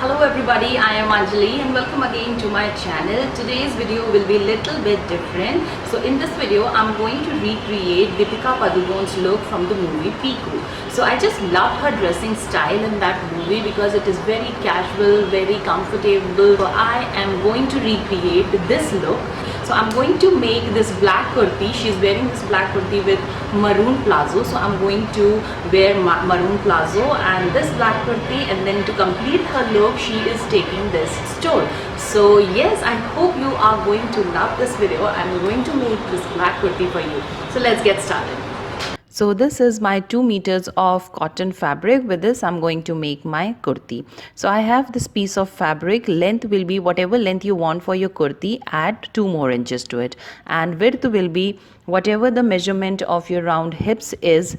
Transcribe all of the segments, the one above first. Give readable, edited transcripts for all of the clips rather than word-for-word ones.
Hello everybody, I am Anjalee and welcome again to my channel. Today's video will be a little bit different. So in this video, I'm going to recreate Deepika Padukone's look from the movie Piku. So I just loved her dressing style in that movie because it is very casual, very comfortable. So I am going to recreate this look. So I'm going to make this black kurti. She's wearing this black kurti with maroon plazo. So I'm going to wear maroon plazo and this black kurti, and then to complete her look, she is taking this stole. So yes, I hope you are going to love this video. I'm going to make this black kurti for you. So let's get started. So this is my 2 meters of cotton fabric. With this I'm going to make my kurti. So I have this piece of fabric. Length will be whatever length you want for your kurti. Add 2 more inches to it. And width will be whatever the measurement of your round hips is.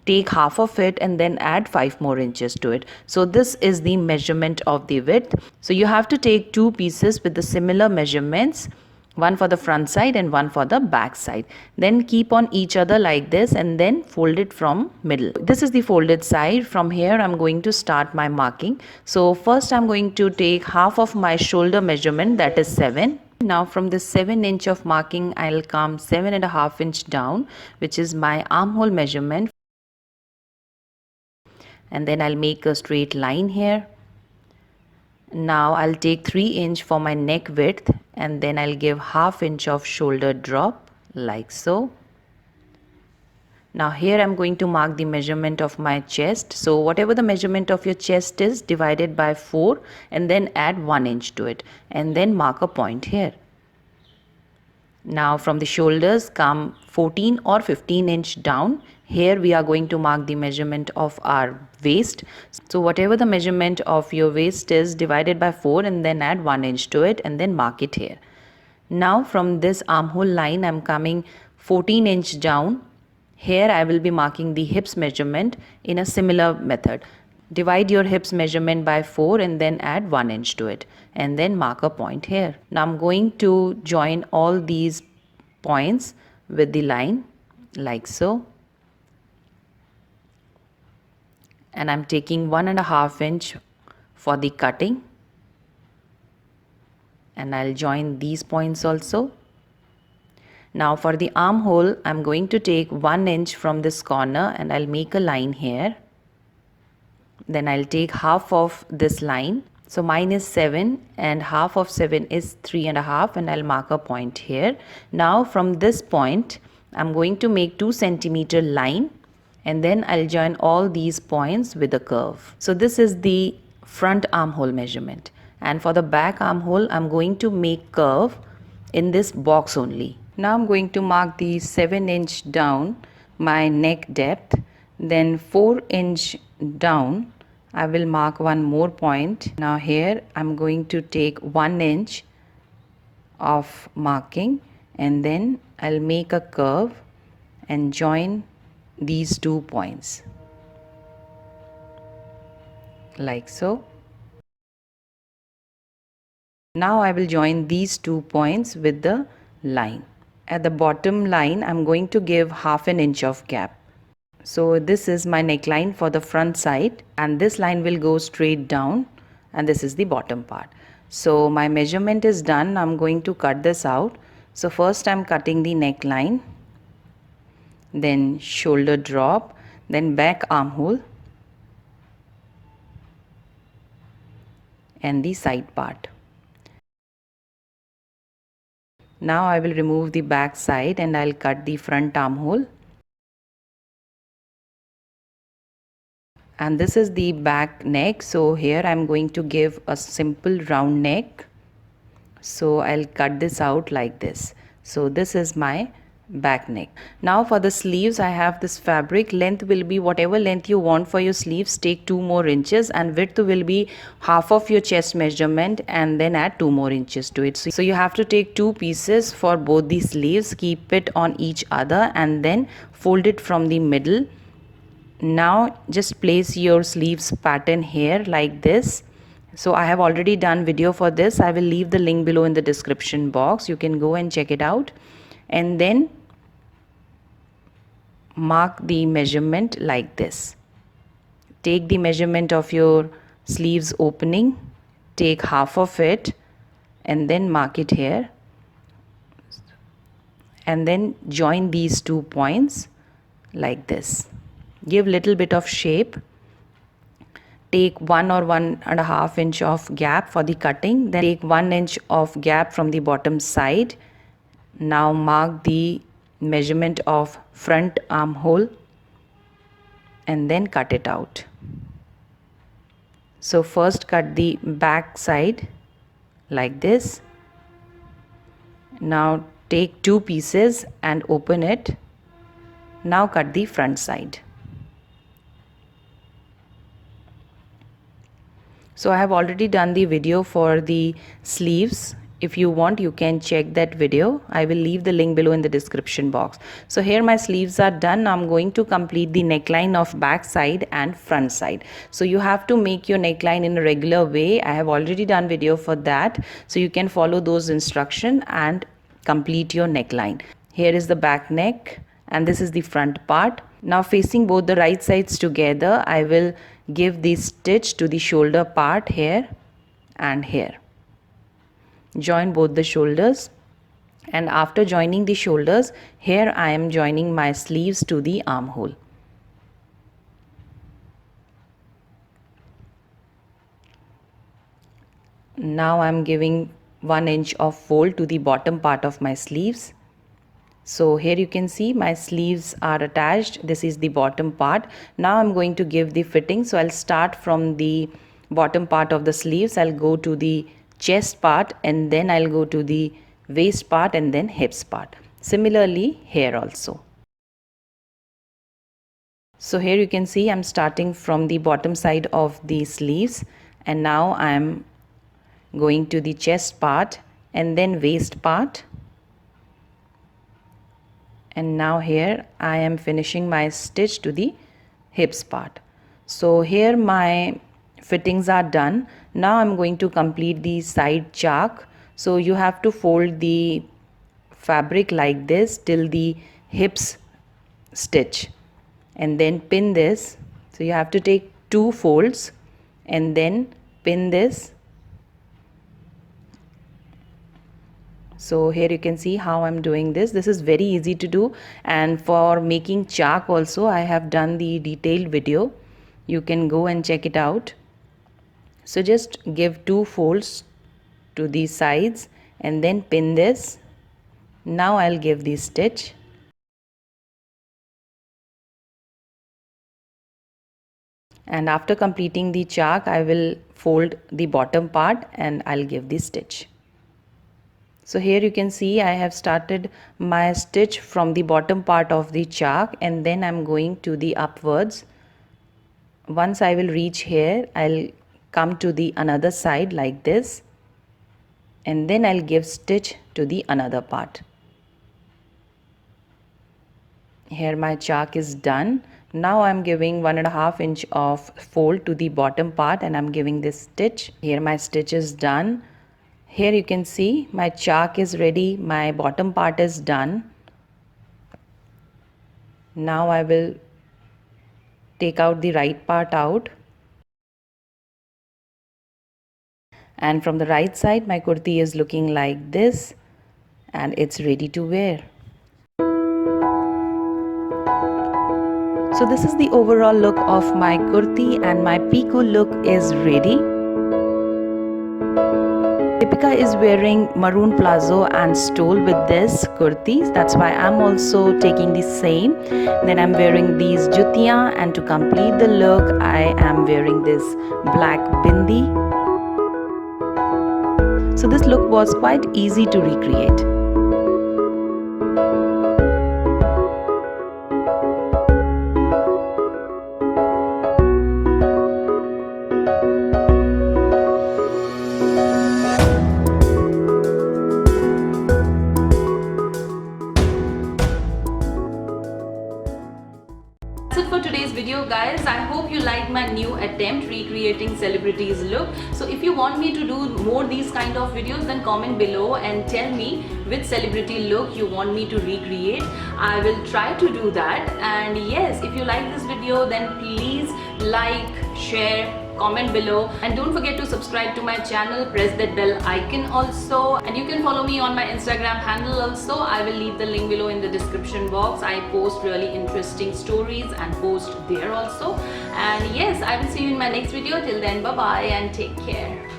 Take half of it and then add 5 more inches to it. So this is the measurement of the width. So you have to take 2 pieces with the similar measurements. One for the front side and one for the back side. Then keep on each other like this and then fold it from middle. This is the folded side. From here I'm going to start my marking. So first I'm going to take half of my shoulder measurement, that is 7. Now from this 7 inch of marking, I'll come 7.5 inch down, which is my armhole measurement. And then I'll make a straight line here. Now I'll take 3 inch for my neck width and then I'll give half inch of shoulder drop like so. Now here I'm going to mark the measurement of my chest. So whatever the measurement of your chest is, divided by 4 and then add 1 inch to it and then mark a point here. Now from the shoulders come 14 or 15 inch down. Here we are going to mark the measurement of our waist. So whatever the measurement of your waist is, divided by 4 and then add 1 inch to it and then mark it here. Now from this armhole line I'm coming 14 inch down. Here I will be marking the hips measurement in a similar method. Divide your hips measurement by 4 and then add 1 inch to it and then mark a point here. Now I'm going to join all these points with the line like so. And I'm taking 1.5 inch for the cutting. And I'll join these points also. Now for the armhole, I'm going to take 1 inch from this corner and I'll make a line here. Then I'll take half of this line. So mine is 7 and half of 7 is 3.5 and I'll mark a point here. Now from this point, I'm going to make 2 centimeter line and then I'll join all these points with a curve. So this is the front armhole measurement. And for the back armhole, I'm going to make curve in this box only. Now I'm going to mark the 7 inch down my neck depth. Then 4 inch down, I will mark one more point. Now here I'm going to take 1 inch of marking and then I'll make a curve and join these 2 points like so. Now I will join these 2 points with the line. At the bottom line I'm going to give half an inch of gap. So this is my neckline for the front side and this line will go straight down and this is the bottom part. So my measurement is done. I'm going to cut this out. So first I'm cutting the neckline, then shoulder drop, then back armhole and the side part. Now I will remove the back side and I'll cut the front armhole. And this is the back neck. So here I'm going to give a simple round neck. So I'll cut this out like this. So this is my back neck. Now for the sleeves, I have this fabric. Length will be whatever length you want for your sleeves. Take 2 more inches and width will be half of your chest measurement and then add 2 more inches to it. So you have to take 2 pieces for both the sleeves. Keep it on each other and then fold it from the middle. Now just place your sleeves pattern here like this. So I have already done video for this. I will leave the link below in the description box. You can go and check it out. And then mark the measurement like this. Take the measurement of your sleeves opening take half of it and then mark it here, and then join these 2 points like this. Give little bit of shape. Take 1 or 1.5 inch of gap for the cutting, then take 1 inch of gap from the bottom side. Now mark the measurement of front armhole and then cut it out. So first cut the back side like this. Now take 2 pieces and open it. Now cut the front side. So I have already done the video for the sleeves. If you want, you can check that video. I will leave the link below in the description box. So here my sleeves are done. Now I'm going to complete the neckline of back side and front side. So you have to make your neckline in a regular way. I have already done video for that. So you can follow those instructions and complete your neckline. Here is the back neck and this is the front part. Now facing both the right sides together, I will give the stitch to the shoulder part here and here. Join both the shoulders, and after joining the shoulders, here I am joining my sleeves to the armhole. Now I am giving 1 inch of fold to the bottom part of my sleeves. So here you can see my sleeves are attached. This is the bottom part. Now I'm going to give the fitting. So I'll start from the bottom part of the sleeves. I'll go to the chest part and then I'll go to the waist part and then hips part. Similarly here also. So here you can see I'm starting from the bottom side of the sleeves, and now I'm going to the chest part and then waist part. And now here I am finishing my stitch to the hips part. So here my fittings are done. Now I'm going to complete the side CHAAK. So you have to fold the fabric like this till the hips stitch and then pin this. So you have to take 2 folds and then pin this. So here you can see how I'm doing this. This is very easy to do, and for making CHAAK also I have done the detailed video. You can go and check it out. So just give 2 folds to the sides and then pin this. Now I'll give the stitch. And after completing the CHAAK, I will fold the bottom part and I'll give the stitch. So here you can see I have started my stitch from the bottom part of the CHAAK, and then I'm going to the upwards. Once I will reach here, I'll come to the another side like this, and then I'll give stitch to the another part. Here my CHAAK is done. Now I'm giving 1.5 inch of fold to the bottom part and I'm giving this stitch. Here my stitch is done. Here you can see my CHAAK is ready, my bottom part is done. Now I will take out the right part out. And from the right side my kurti is looking like this and it's ready to wear. So this is the overall look of my kurti, and my Piku look is ready. Deepika is wearing maroon plazo and stole with this kurti. That's why I'm also taking the same. Then I'm wearing these jutiyan, and to complete the look I am wearing this black bindi. So this look was quite easy to recreate. That's it for today's video, guys. I hope you liked my new attempt recreating celebrities look. So if you want me to do more these kind of videos, then comment below and tell me which celebrity look you want me to recreate. I will try to do that. And yes, if you like this video, then please like, share comment below, and don't forget to subscribe to my channel, press that bell icon also, and you can follow me on my Instagram handle also. I will leave the link below in the description box. I post really interesting stories and post there also. And yes, I will see you in my next video. Till then, bye bye and take care.